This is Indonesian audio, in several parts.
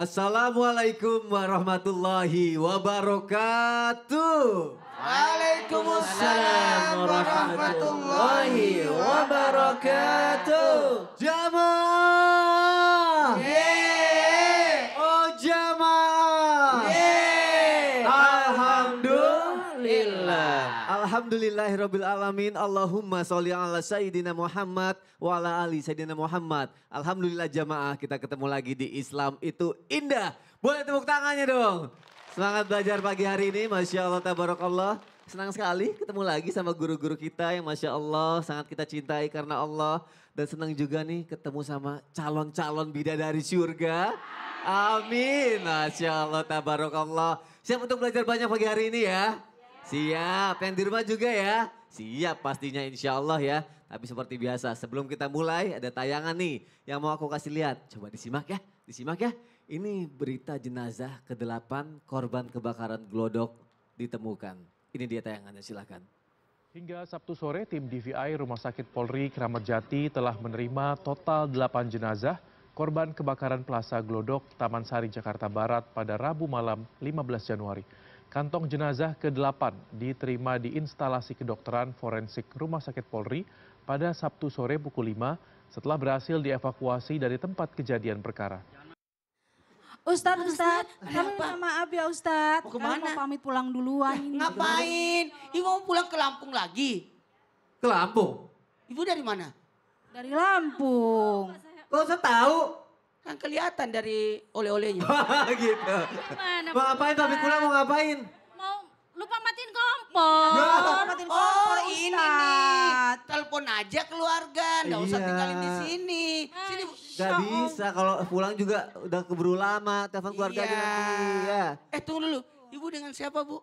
Assalamualaikum warahmatullahi wabarakatuh. Waalaikumsalam warahmatullahi wabarakatuh. Jamaah. Yeay. Oh jamaah. Yeay. Alhamdulillah. Alhamdulillahirabbil alamin. Allahumma sholli ala sayyidina Muhammad wa ala ali sayyidina Muhammad. Alhamdulillah jamaah, kita ketemu lagi di Islam itu indah. Boleh tepuk tangannya dong. Semangat belajar pagi hari ini, Masya Allah, Tabarakallah. Senang sekali ketemu lagi sama guru-guru kita yang Masya Allah sangat kita cintai karena Allah. Dan senang juga nih ketemu sama calon-calon bidadari surga. Amin, Masya Allah, Tabarakallah. Siap untuk belajar banyak pagi hari ini ya? Siap, yang di rumah juga ya? Siap pastinya insya Allah ya. Tapi seperti biasa sebelum kita mulai ada tayangan nih yang mau aku kasih lihat. Coba disimak ya. Ini berita jenazah ke-8 korban kebakaran Glodok ditemukan. Ini dia tayangannya, silakan. Hingga Sabtu sore, tim DVI Rumah Sakit Polri Kramat Jati telah menerima total 8 jenazah korban kebakaran Plaza Glodok, Taman Sari, Jakarta Barat pada Rabu malam 15 Januari. Kantong jenazah ke-8 diterima di instalasi kedokteran forensik Rumah Sakit Polri pada Sabtu sore pukul 5 setelah berhasil dievakuasi dari tempat kejadian perkara. Ustadz, kami minta maaf ya Ustadz. Mau kemana? Kami mau pamit pulang duluan. Ngapain? Ibu mau pulang ke Lampung lagi? Ke Lampung? Ibu dari mana? Dari Lampung. Kok saya tahu? Kan kelihatan dari oleh-olehnya. Gitu. Gimana, Mau ngapain pamit pulang, mau ngapain? Mau lupa matiin kompor. Matiin Oh kompor, ini nih. Ustadz. Telepon aja keluarga, nggak usah Iya. tinggalin di sini. Sini Bu. Gak bisa, kalau pulang juga udah keburu lama, telepon keluarga aja nanti. Ya. Tunggu dulu. Ibu dengan siapa Bu?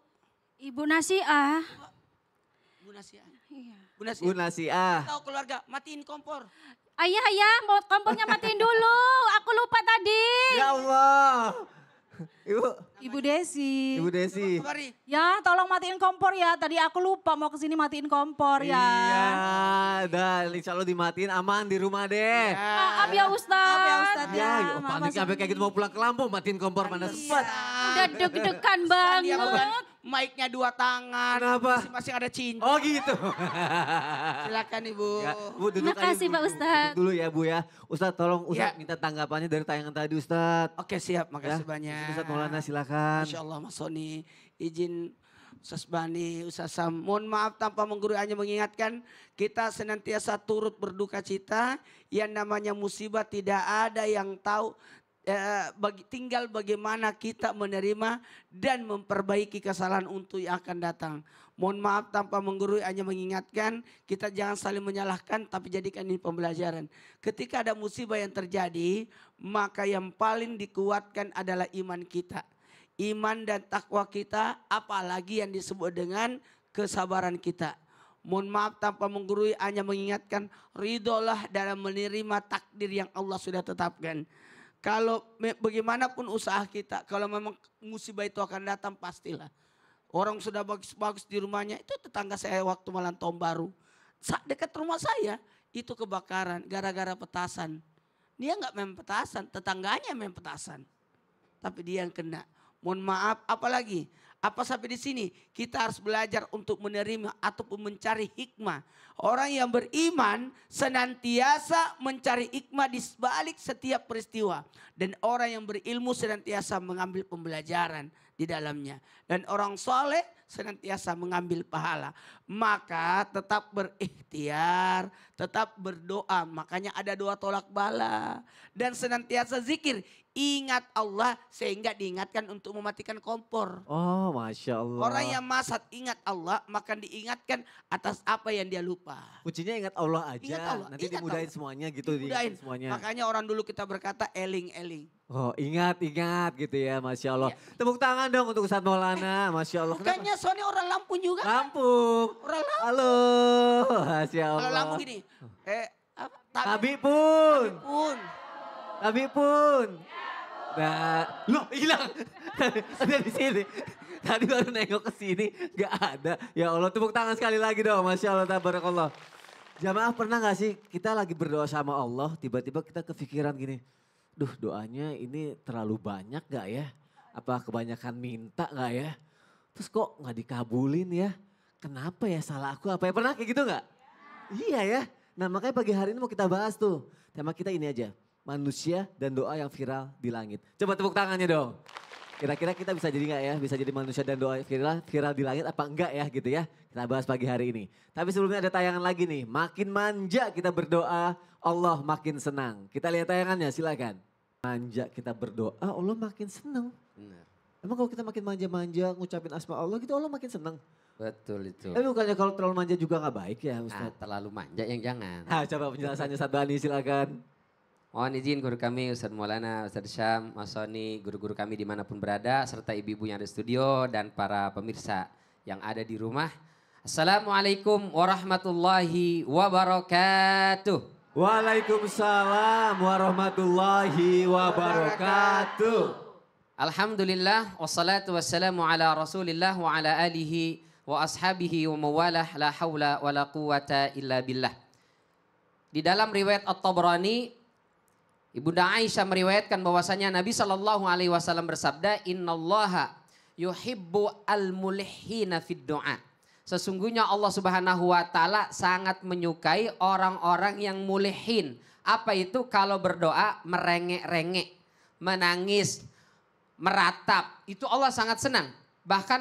Ibu Nasiah. Bu Nasia. Iya. Bu Nasia. Bu Nasiah. Tahu keluarga, matiin kompor. Ayah, mau kompornya matiin dulu. Aku lupa tadi. Ya Allah. Ibu Desi. Ibu Desi. Mari. Ya tolong matiin kompor ya. Tadi aku lupa mau kesini matiin kompor ya. Iya, dah insya Allah dimatiin aman di rumah deh. Maaf ya Maaf ya Ustaz. Ustadz Ya, ya. yuk, panik sampai kayak gitu mau pulang ke Lampung, matiin kompor mana sempat. Udah deg-degan Dia bukan banget. mic-nya 2 tangan. Kenapa? Masing-masing ada cincin. Oh gitu. Silakan Ibu. Ya, Bu duduk aja, Makasih, Bu. Pak Ustadz. Duduk dulu ya Bu ya. Ustadz tolong Ustadz Ya. minta tanggapannya dari tayangan tadi Ustadz. Oke siap, makasih Ya, banyak. Ustadz Maulana silakan. Masya Allah Mas Soni, izin Ustaz Bani, Ustaz Sam. Mohon maaf tanpa menggurui, hanya mengingatkan kita senantiasa turut berduka cita. Yang namanya musibah tidak ada yang tahu. Tinggal bagaimana kita menerima dan memperbaiki kesalahan untuk yang akan datang. Mohon maaf tanpa menggurui, hanya mengingatkan kita jangan saling menyalahkan tapi jadikan ini pembelajaran. Ketika ada musibah yang terjadi, maka yang paling dikuatkan adalah iman kita. Iman dan takwa kita, apalagi yang disebut dengan kesabaran kita. Mohon maaf tanpa menggurui, hanya mengingatkan ridholah dalam menerima takdir yang Allah sudah tetapkan. Kalau bagaimanapun usaha kita, kalau memang musibah itu akan datang pastilah. Orang sudah bagus-bagus di rumahnya, itu tetangga saya waktu malam tahun baru. Dekat rumah saya itu kebakaran gara-gara petasan. Dia nggak main petasan, tetangganya main petasan. Tapi dia yang kena. Mohon maaf, apalagi? Apa sampai di sini? Kita harus belajar untuk menerima ataupun mencari hikmah. Orang yang beriman senantiasa mencari hikmah di balik setiap peristiwa. Dan orang yang berilmu senantiasa mengambil pembelajaran di dalamnya. Dan orang soleh senantiasa mengambil pahala. Maka tetap berikhtiar, tetap berdoa. Makanya ada doa tolak bala. Dan senantiasa zikir. Ingat Allah sehingga diingatkan untuk mematikan kompor. Oh Masya Allah. Orang yang masak ingat Allah maka diingatkan atas apa yang dia lupa. Kuncinya ingat Allah aja. Ingat Allah, Nanti ingat dimudahin Allah. semuanya gitu. Dimudahin. Semuanya. Makanya orang dulu kita berkata eling-eling. Oh ingat gitu ya Masya Allah. Iya. Tepuk tangan dong untuk Ustadz Maulana. Masya Allah. Kenapa? Bukannya Sony orang Lampung juga kan? Lampung. Orang Lampung. Halo. Masya Allah. Kalau Lampung gini. Apa? Tabi pun. Pun. Tabi pun. Nah, loh hilang. Ada di sini. Tadi baru nengok ke sini, nggak ada. Ya Allah, tepuk tangan sekali lagi dong. Masya Allah, tabarakallah. Jamaah pernah gak sih kita lagi berdoa sama Allah, tiba-tiba kita kepikiran gini. duh doanya ini terlalu banyak gak ya? Apa kebanyakan minta gak ya? Terus kok gak dikabulin ya? Kenapa ya, salah aku apa ya? Pernah kayak gitu gak? Iya ya. Nah makanya pagi hari ini mau kita bahas tuh. Tema kita ini aja. Manusia dan doa yang viral di langit. Coba tepuk tangannya dong. Kira-kira kita bisa jadi gak ya? Bisa jadi manusia dan doa viral di langit apa enggak ya gitu ya? Kita bahas pagi hari ini. Tapi sebelumnya ada tayangan lagi nih. Makin manja kita berdoa, Allah makin senang. Kita lihat tayangannya, silakan. Manja kita berdoa, Allah makin senang. Benar. Emang kalau kita makin manja-manja ngucapin asma Allah gitu, Allah makin senang. Betul itu. Tapi bukannya kalau terlalu manja juga gak baik ya Nah, Ustaz? terlalu manja yang jangan. Coba penjelasannya Ustaz Bani silakan. Mohon izin guru kami Ustadz Maulana, Ustadz Syam, Mas Soni, guru-guru kami dimanapun berada, serta ibu-ibu yang ada di studio dan para pemirsa yang ada di rumah. Assalamualaikum warahmatullahi wabarakatuh. Waalaikumsalam warahmatullahi wabarakatuh. Alhamdulillah, wassalatu wassalamu ala rasulillah wa ala alihi wa ashabihi wa mawalah, la hawla wa la quwata illa billah. Di dalam riwayat At-Tabrani, Ibunda Aisyah meriwayatkan bahwasanya Nabi SAW bersabda, Innallaha yuhibbu al-mulhina fid du'a. Sesungguhnya Allah Subhanahu wa taala sangat menyukai orang-orang yang mulhin. Apa itu? Kalau berdoa merengek-rengek, menangis, meratap. Itu Allah sangat senang. Bahkan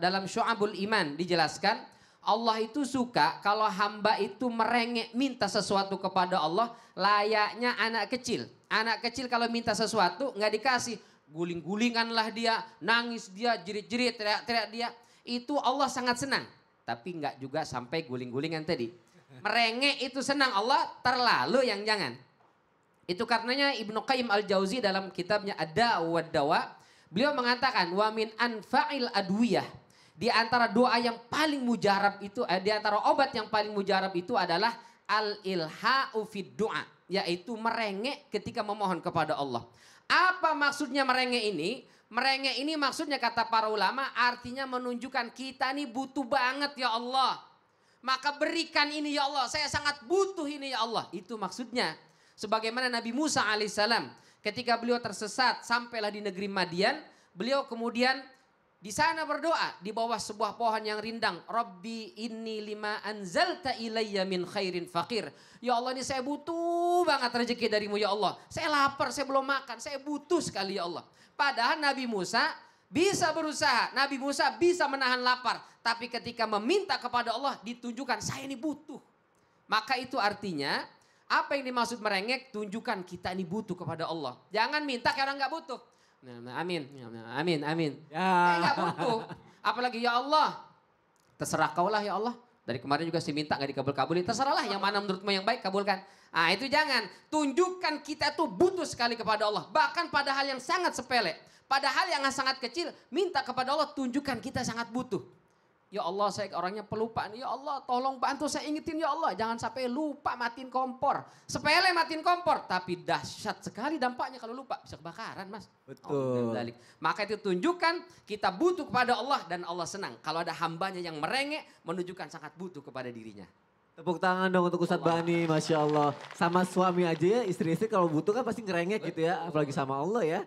dalam Syu'abul Iman dijelaskan, Allah itu suka kalau hamba itu merengek minta sesuatu kepada Allah layaknya anak kecil. Anak kecil kalau minta sesuatu nggak dikasih, guling-gulinganlah dia, nangis dia, jerit-jerit, teriak-teriak dia. Itu Allah sangat senang. Tapi nggak juga sampai guling-gulingan tadi. Merengek itu senang Allah, terlalu yang jangan. Itu karenanya Ibnu Qayyim Al-Jauzi dalam kitabnya Ad-Da' wa Dawa, beliau mengatakan wa min anfa'il adwiyah. Di antara doa yang paling mujarab itu, di antara obat yang paling mujarab itu adalah al-ilha'u fid du'a. Yaitu merengek ketika memohon kepada Allah. Apa maksudnya merengek ini? Merengek ini maksudnya kata para ulama artinya menunjukkan kita ini butuh banget ya Allah. Maka berikan ini ya Allah, saya sangat butuh ini ya Allah. Itu maksudnya. Sebagaimana Nabi Musa alaihissalam ketika beliau tersesat sampailah di negeri Madian. Beliau kemudian di sana berdoa di bawah sebuah pohon yang rindang. Rabbi inni lima anzalta ilayya min khairin faqir. Ya Allah, ini saya butuh banget rezeki darimu ya Allah. Saya lapar, saya belum makan, saya butuh sekali ya Allah. Padahal Nabi Musa bisa berusaha. Nabi Musa bisa menahan lapar. Tapi ketika meminta kepada Allah ditunjukkan saya ini butuh. Maka itu artinya apa yang dimaksud merengek? Tunjukkan kita ini butuh kepada Allah. Jangan minta kayak orang gak butuh. Amin, amin. Ya. Gak butuh. Apalagi ya Allah, terserah kaulah ya Allah. Dari kemarin juga sih minta gak dikabul-kabulin. Terserahlah yang mana menurutmu yang baik kabulkan. Ah itu jangan. Tunjukkan kita tuh butuh sekali kepada Allah. Bahkan pada hal yang sangat sepele. Pada hal yang sangat kecil, minta kepada Allah, tunjukkan kita sangat butuh. Ya Allah, saya orangnya pelupaan. Ya Allah, tolong bantu saya ingetin ya Allah. Jangan sampai lupa matiin kompor. Sepele matiin kompor. Tapi dahsyat sekali dampaknya kalau lupa. Bisa kebakaran mas. Betul. Maka itu tunjukkan kita butuh kepada Allah dan Allah senang. Kalau ada hambanya yang merengek, menunjukkan sangat butuh kepada dirinya. Tepuk tangan dong untuk Ustadz Bani, Masya Allah. Sama suami aja ya, istri-istri kalau butuh kan pasti ngerengek gitu ya. Apalagi sama Allah ya.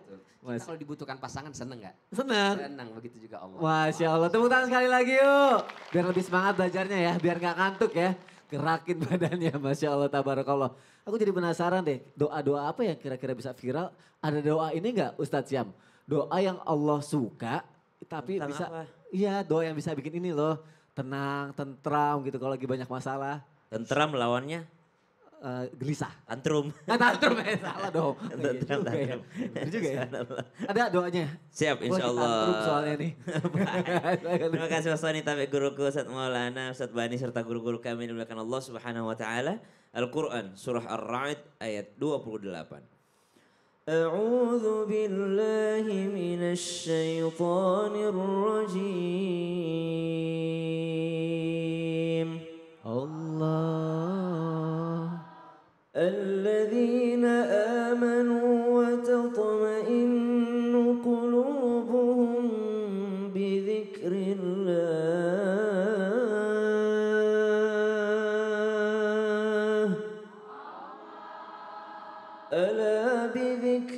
Kita kalau dibutuhkan pasangan seneng gak? Senang. Senang, begitu juga Allah. Masya Allah, tepuk tangan sekali lagi yuk. Biar lebih semangat belajarnya ya, biar gak ngantuk ya. Gerakin badannya, Masya Allah, tabarakallah. Aku jadi penasaran deh, doa-doa apa yang kira-kira bisa viral? Ada doa ini gak Ustadz Syam? Doa yang Allah suka, tapi Tentang bisa, apa? iya doa yang bisa bikin ini loh. Tenang, tentram gitu kalau lagi banyak masalah. Tentram lawannya Gelisah. tantrum. Nah, tantrum ya, salah dong. Iya Tantrum, juga ya. tantrum. Bener juga ya. Ada doanya. Siap Gua insya lagi Allah. tantrum soalnya nih. Terima kasih Mas Soni, tapi guruku Ustadz Maulana, Ustadz Bani serta guru-guru kami yang dimuliakan Allah Subhanahu wa taala. Al-Qur'an surah Ar-Ra'd ayat 28. A'udzu billahi minasy syaithanir rajim. Allah. الذين آمنوا وتطمئن قلوبهم بذكر الله ألا بذكر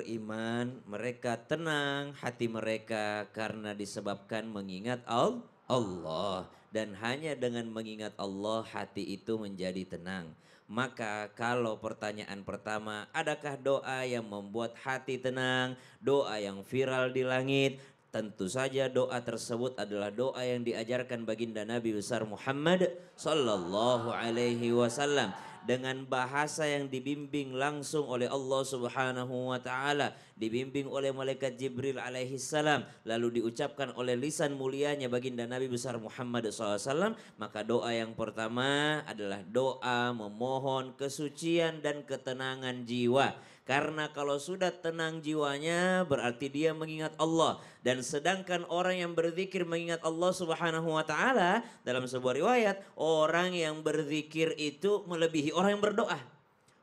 beriman, mereka tenang hati mereka karena disebabkan mengingat Allah. Dan hanya dengan mengingat Allah hati itu menjadi tenang. Maka kalau pertanyaan pertama, adakah doa yang membuat hati tenang, doa yang viral di langit? Tentu saja doa tersebut adalah doa yang diajarkan baginda Nabi besar Muhammad sallallahu alaihi wasallam dengan bahasa yang dibimbing langsung oleh Allah Subhanahu wa taala, dibimbing oleh malaikat Jibril alaihi salam, lalu diucapkan oleh lisan mulianya baginda Nabi besar Muhammad SAW. Maka doa yang pertama adalah doa memohon kesucian dan ketenangan jiwa. Karena kalau sudah tenang jiwanya berarti dia mengingat Allah. Dan sedangkan orang yang berzikir mengingat Allah Subhanahu wa taala, dalam sebuah riwayat, orang yang berzikir itu melebihi orang yang berdoa.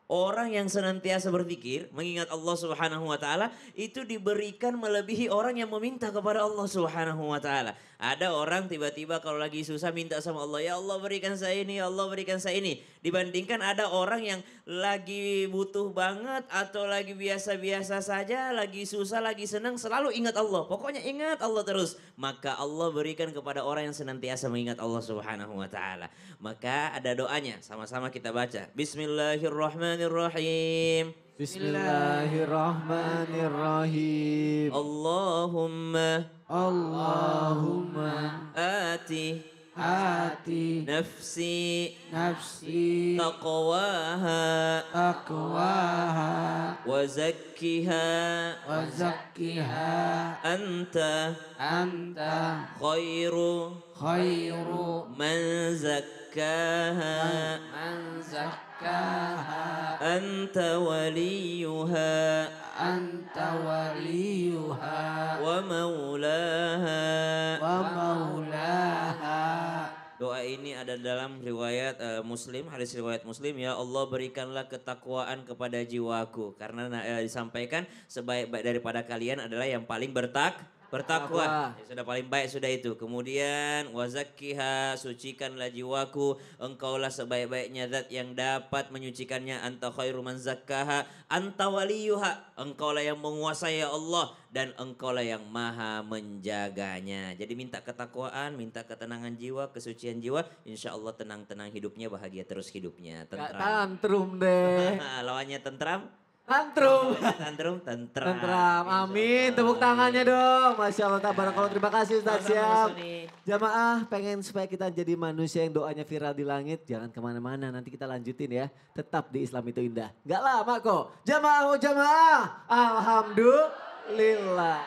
Orang yang senantiasa berzikir mengingat Allah Subhanahu wa taala itu diberikan melebihi orang yang meminta kepada Allah Subhanahu wa taala. Ada orang tiba-tiba kalau lagi susah minta sama Allah, ya Allah berikan saya ini, ya Allah berikan saya ini. Dibandingkan ada orang yang lagi butuh banget atau lagi biasa-biasa saja, lagi susah, lagi senang selalu ingat Allah. Pokoknya ingat Allah terus. Maka Allah berikan kepada orang yang senantiasa mengingat Allah Subhanahu wa taala. Maka ada doanya, sama-sama kita baca. Bismillahirrahmanirrahim. Bismillahirrahmanirrahim. Allahumma ati nafsi taqwaha wa zakkiha anta khairu man zakkaha anta waliyuha wa maulaha. Doa ini ada dalam riwayat Muslim, hadis riwayat Muslim. Ya Allah berikanlah ketakwaan kepada jiwaku. Karena disampaikan sebaik-baik daripada kalian adalah yang paling bertakwa. Ya, sudah paling baik sudah itu. Kemudian wazakkiha, sucikanlah jiwaku. Engkaulah sebaik-baiknya zat yang dapat menyucikannya. Anta khairu man zakkaha, anta waliyuha. Engkaulah yang menguasai ya Allah dan engkaulah yang maha menjaganya. Jadi minta ketakwaan, minta ketenangan jiwa, kesucian jiwa. Insya Allah tenang-tenang hidupnya, bahagia terus hidupnya. Gak tantrum deh. Lawannya tentram. Tantrum. Tentram. Tentram. Amin. Tepuk tangannya dong. Masya Allah. Tabarakallah. Terima kasih Ustaz Syam. Jamaah pengen supaya kita jadi manusia yang doanya viral di langit. Jangan kemana-mana. Nanti kita lanjutin ya. Tetap di Islam itu indah. Gak lama kok. Jamaah. Alhamdulillah.